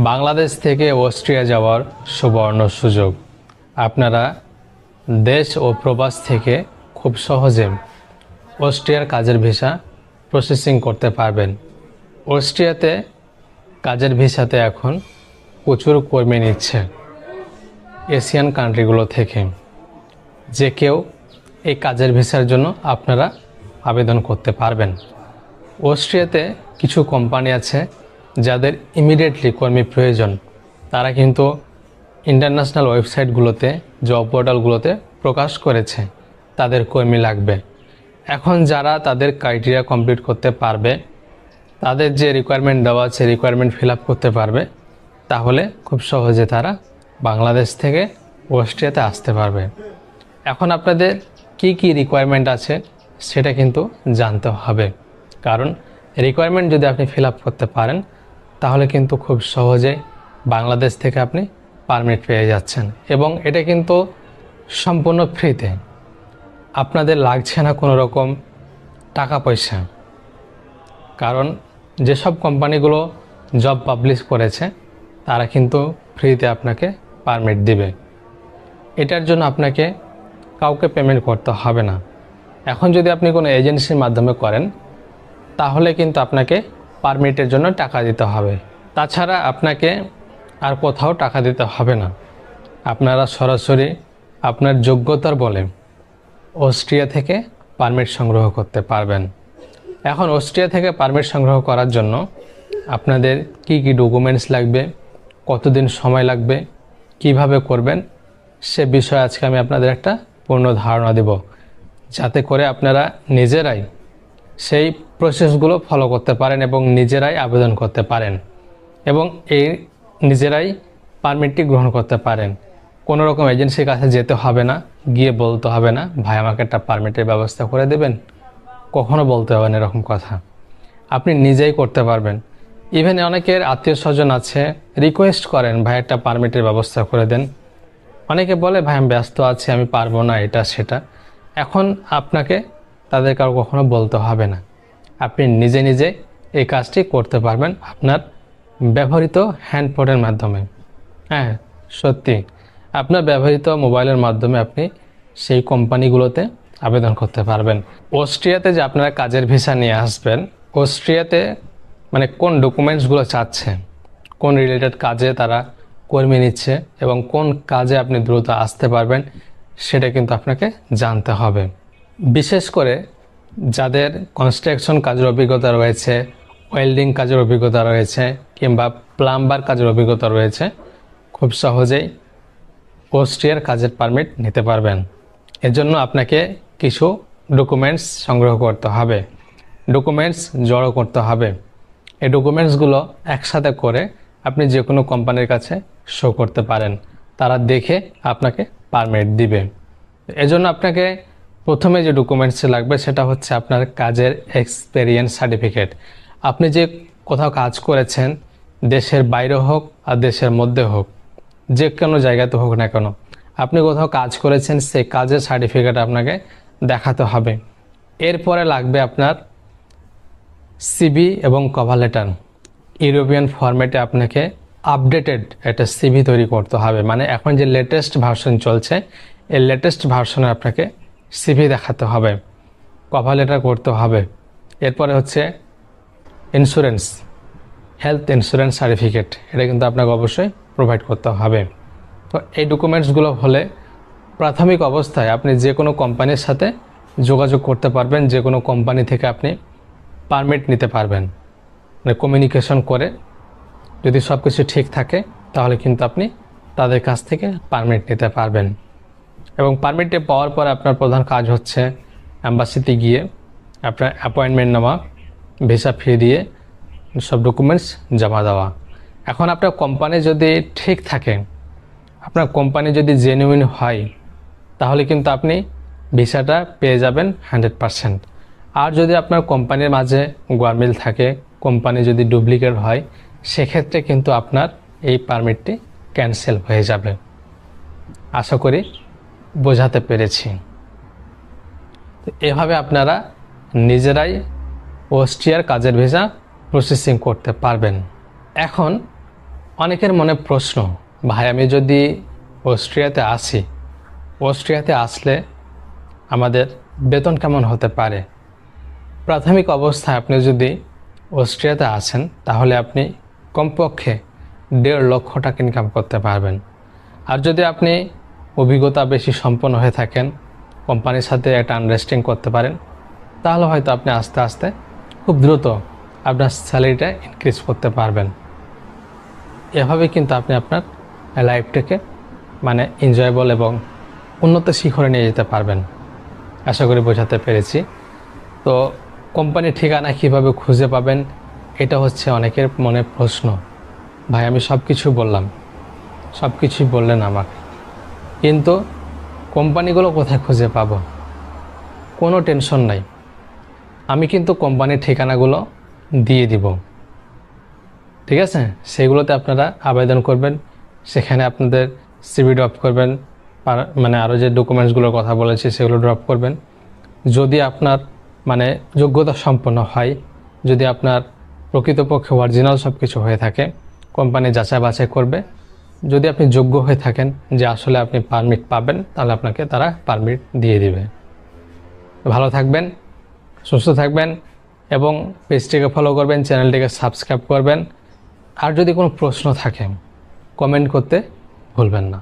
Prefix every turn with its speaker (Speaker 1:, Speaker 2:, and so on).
Speaker 1: বাংলাদেশ থেকে অস্ট্রিয়া যাওয়ার সুবর্ণ সুযোগ। আপনারা দেশ ও প্রবাস থেকে খুব সহজে অস্ট্রিয়ার কাজের ভিসা প্রসেসিং করতে পারবেন। অস্ট্রিয়াতে কাজের ভিসাতে এখন প্রচুর কর্মী নিচ্ছে এশিয়ান কান্ট্রিগুলো থেকে। যে কেউ এই কাজের ভিসার জন্য আপনারা আবেদন করতে পারবেন। অস্ট্রিয়াতে কিছু কোম্পানি আছে যাদের ইমিডিয়েটলি কর্মী প্রয়োজন। তারা কিন্তু ইন্টারন্যাশনাল ওয়েবসাইটগুলোতে, জব পোর্টালগুলোতে প্রকাশ করেছে তাদের কর্মী লাগবে। এখন যারা তাদের ক্রাইটেরিয়া কমপ্লিট করতে পারবে, তাদের যে রিকোয়ারমেন্ট দেওয়া আছে রিকোয়ারমেন্ট ফিল আপ করতে পারবে, তাহলে খুব সহজে তারা বাংলাদেশ থেকে অস্ট্রিয়াতে আসতে পারবে। এখন আপনাদের কি কি রিকোয়ারমেন্ট আছে সেটা কিন্তু জানতে হবে, কারণ রিকোয়ারমেন্ট যদি আপনি ফিল আপ করতে পারেন তাহলে কিন্তু খুব সহজে বাংলাদেশ থেকে আপনি পারমিট পেয়ে যাচ্ছেন। এবং এটা কিন্তু সম্পূর্ণ ফ্রিতে, আপনাদের লাগছে না কোনো রকম টাকা পয়সা। কারণ যেসব কোম্পানিগুলো জব পাবলিশ করেছে তারা কিন্তু ফ্রিতে আপনাকে পারমিট দিবে। এটার জন্য আপনাকে কাউকে পেমেন্ট করতে হবে না। এখন যদি আপনি কোনো এজেন্সির মাধ্যমে করেন তাহলে কিন্তু আপনাকে পারমিটের জন্য টাকা দিতে হবে। তাছাড়া আপনাকে আর কোথাও টাকা দিতে হবে না। আপনারা সরাসরি আপনার যোগ্যতার বলে অস্ট্রিয়া থেকে পারমিট সংগ্রহ করতে পারবেন। এখন অস্ট্রিয়া থেকে পারমিট সংগ্রহ করার জন্য আপনাদের কি কি ডকুমেন্টস লাগবে, কতদিন সময় লাগবে, কিভাবে করবেন, সে বিষয়ে আজকে আমি আপনাদের একটা পূর্ণ ধারণা দেব, যাতে করে আপনারা নিজেরাই সেই প্রসেসগুলো ফলো করতে পারেন এবং নিজেরাই আবেদন করতে পারেন এবং এই নিজেরাই পারমিটটি গ্রহণ করতে পারেন। কোনো রকম এজেন্সির কাছে যেতে হবে না, গিয়ে বলতে হবে না ভাই আমাকে একটা পারমিটের ব্যবস্থা করে দেবেন, কখনো বলতে হবে না এরকম কথা। আপনি নিজেই করতে পারবেন। ইভেন অনেকের আত্মীয় স্বজন আছে, রিকোয়েস্ট করেন ভাই একটা পারমিটের ব্যবস্থা করে দেন। অনেকে বলে ভাই আমি ব্যস্ত আছি, আমি পারবো না, এটা সেটা। এখন আপনাকে তাদের কারো কখনো বলতে হবে না, আপনি নিজে নিজে এই কাজটি করতে পারবেন আপনার ব্যবহৃত হ্যান্ডফোনের মাধ্যমে। হ্যাঁ, সত্যি আপনার ব্যবহৃত মোবাইলের মাধ্যমে আপনি সেই কোম্পানিগুলোতে আবেদন করতে পারবেন। অস্ট্রিয়াতে যে আপনারা কাজের ভিসা নিয়ে আসবেন, অস্ট্রিয়াতে মানে কোন ডকুমেন্টসগুলো চাচ্ছে, কোন রিলেটেড কাজে তারা কর্মী নিচ্ছে এবং কোন কাজে আপনি দ্রুত আসতে পারবেন, সেটা কিন্তু আপনাকে জানতে হবে। বিশেষ করে যাদের কনস্ট্রাকশন কাজের অভিজ্ঞতা রয়েছে, ওয়েল্ডিং কাজের অভিজ্ঞতা রয়েছে কিংবা প্লাম্বার কাজের অভিজ্ঞতা রয়েছে, খুব সহজেই অস্ট্রিয়ার কাজের পারমিট নিতে পারবেন। এজন্য আপনাকে কিছু ডকুমেন্টস সংগ্রহ করতে হবে, ডকুমেন্টস জড়ো করতে হবে। এই ডকুমেন্টসগুলো একসাথে করে আপনি যে কোনো কোম্পানির কাছে শো করতে পারেন, তারা দেখে আপনাকে পারমিট দিবে। এজন্য আপনাকে প্রথমে যে ডকুমেন্টস লাগবে সেটা হচ্ছে আপনার কাজের এক্সপেরিয়েন্স সার্টিফিকেট। আপনি যে কোথাও কাজ করেছেন, দেশের বাইরে হোক আর দেশের মধ্যে হোক, যে কোনো জায়গাতে হোক না কেন, আপনি কোথাও কাজ করেছেন সেই কাজের সার্টিফিকেট আপনাকে দেখাতে হবে। এরপরে লাগবে আপনার সিভি এবং কভার লেটার। ইউরোপিয়ান ফরম্যাটে আপনাকে আপডেটেড একটা সিভি তৈরি করতে হবে। মানে এখন যে লেটেস্ট ভার্সন চলছে, এই লেটেস্ট ভার্সনে আপনাকে সিভি দেখাতে হবে, কভার লেটার করতে হবে। এরপরে হচ্ছে ইন্স্যুরেন্স, হেলথ ইন্স্যুরেন্স সার্টিফিকেট, এটা কিন্তু আপনাকে অবশ্যই প্রোভাইড করতে হবে। তো এই ডকুমেন্টসগুলো হলে প্রাথমিক অবস্থায় আপনি যে কোনো কোম্পানির সাথে যোগাযোগ করতে পারবেন, যে কোনো কোম্পানি থেকে আপনি পারমিট নিতে পারবেন। মানে কমিউনিকেশন করে যদি সব কিছু ঠিক থাকে তাহলে কিন্তু আপনি তাদের কাছ থেকে পারমিট নিতে পারবেন। এবং পারমিটটি পাওয়ার পর আপনার প্রধান কাজ হচ্ছে অ্যাম্বাসিতে গিয়ে আপনার অ্যাপয়েন্টমেন্ট নেওয়া, ভিসা ফি দিয়ে সব ডকুমেন্টস জমা দেওয়া। এখন আপনার কোম্পানি যদি ঠিক থাকে, আপনার কোম্পানি যদি জেনুইন হয়, তাহলে কিন্তু আপনি ভিসাটা পেয়ে যাবেন 100%। আর যদি আপনার কোম্পানির মাঝে গোলমাল থাকে, কোম্পানি যদি ডুপ্লিকেট হয়, সেক্ষেত্রে কিন্তু আপনার এই পারমিটটি ক্যান্সেল হয়ে যাবে। আশা করি বোঝাতে পেরেছি। তো এভাবে আপনারা নিজেরাই অস্ট্রিয়ার কাজের ভিসা প্রসেসিং করতে পারবেন। এখন অনেকের মনে প্রশ্ন, ভাই আমি যদি অস্ট্রিয়াতে আসি, অস্ট্রিয়াতে আসলে আমাদের বেতন কেমন হতে পারে? প্রাথমিক অবস্থায় আপনি যদি অস্ট্রিয়াতে আসেন তাহলে আপনি কমপক্ষে 1.5 লক্ষ টাকা ইনকাম করতে পারবেন। আর যদি আপনি অভিজ্ঞতা বেশি সম্পন্ন হয়ে থাকেন, কোম্পানির সাথে একটা আন্ডারস্ট্যান্ডিং করতে পারেন, তাহলে হয়তো আপনি আস্তে আস্তে খুব দ্রুত আপনার স্যালারিটা ইনক্রিজ করতে পারবেন। এভাবে কিন্তু আপনি আপনার লাইফটাকে মানে এনজয়েবল এবং উন্নত শিখরে নিয়ে যেতে পারবেন। আশা করি বোঝাতে পেরেছি। তো কোম্পানির ঠিকানা কিভাবে খুঁজে পাবেন, এটা হচ্ছে অনেকের মনে প্রশ্ন। ভাই আমি সব কিছু বললাম, সব কিছুই বললেন আমাকে, কিন্তু কোম্পানিগুলো কোথায় খুঁজে পাবো? কোনো টেনশন নাই, আমি কিন্তু কোম্পানির ঠিকানাগুলো দিয়ে দিব, ঠিক আছে? সেগুলোতে আপনারা আবেদন করবেন, সেখানে আপনাদের সিভি ড্রপ করবেন, মানে আরও যে ডকুমেন্টসগুলোর কথা বলেছি সেগুলো ড্রপ করবেন। যদি আপনার মানে যোগ্যতা সম্পন্ন হয়, যদি আপনার প্রকৃতপক্ষে অরিজিনাল সব কিছু হয়ে থাকে, কোম্পানি যাচাই বাছাই করবে। যদি আপনি যোগ্য হয়ে থাকেন যে আসলে আপনি পারমিট পাবেন, তাহলে আপনাকে তারা পারমিট দিয়ে দিবে। ভালো থাকবেন, সুস্থ থাকবেন এবং পেজটিকে ফলো করবেন, চ্যানেলটিকে সাবস্ক্রাইব করবেন। আর যদি কোনো প্রশ্ন থাকে কমেন্ট করতে ভুলবেন না।